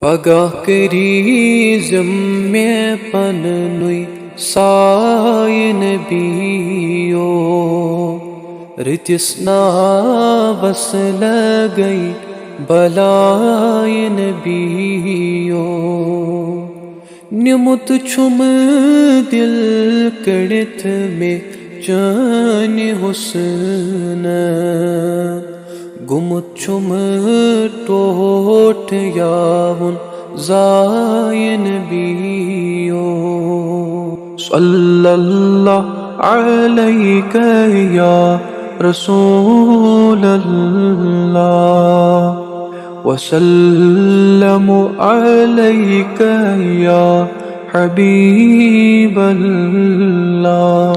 पगाह करी ज़िम्मे पननुई साय नबियो रितिस्ना बस लगई बलाय नबियो निमुत छुम दिल कड़ित में जान हुस्न गुमुत छुम टोट यावन ज़ायन बियो सल्लल्लाहु अलैका या रसूल अल्लाह वसल्लमु अलैका या हबीब अल्लाह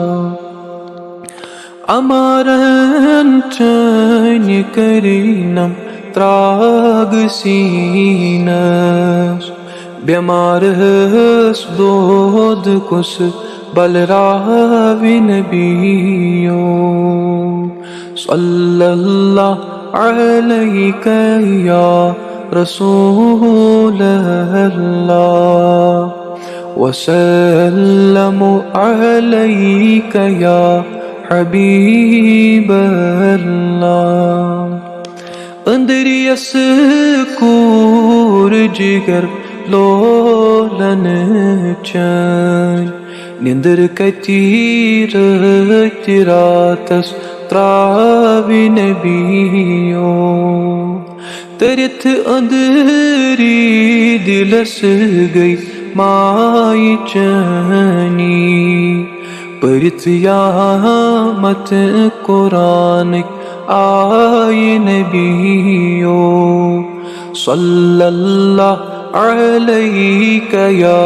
अमारन चैन करीनम त्राग सीनस बेमारस दोद कुस बलराविन बियो सल्लल्लाहु अलैका या रसूल अल्लाह वसल्लमु अलैका या हबीब अल्लाह अंदरियस कूर जिगर लोलन चैन निंदर कतीर तिरातस त्राविन बियो तरित अंदरी दिलस गई माई चैनी परित यामत कुरान आय नबियो सल्लल्लाहु अलैका या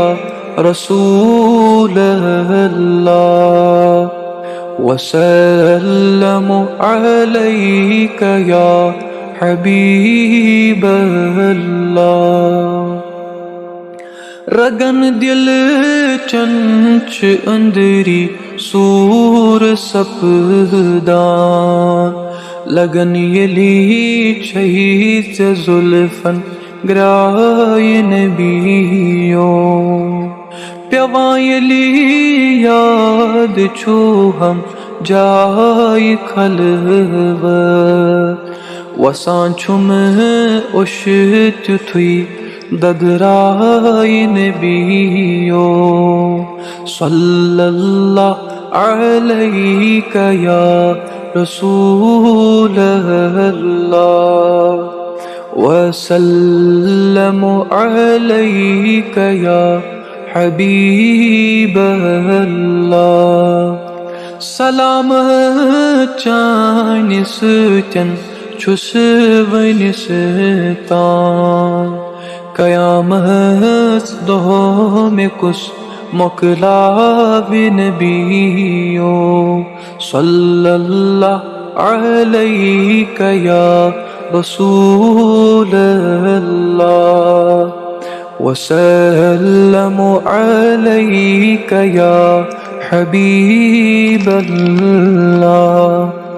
रसूल अल्लाह वसल्लमु अलैका या हबीब अल्लाह रगन दिल चंच अंदरी सूर सपदान लगन यली छहीत जुल्फन ग्राय नबियो प्यवायली याद छू हम जाय खलव वसान छुम उशित थुई ददराय नबियो सल्लल्लाहु अलैका या रसूल अल्लाह वसल्लमु अलैका या हबीब अल्लाह सलाम चानिस चन छुस वनिस तान कयामत दो में कुछ मुकलाविन बियो सल्लल्लाहु अलैका या रसूल अल्लाह वसल्लमु अलैका या हबीब अल्लाह।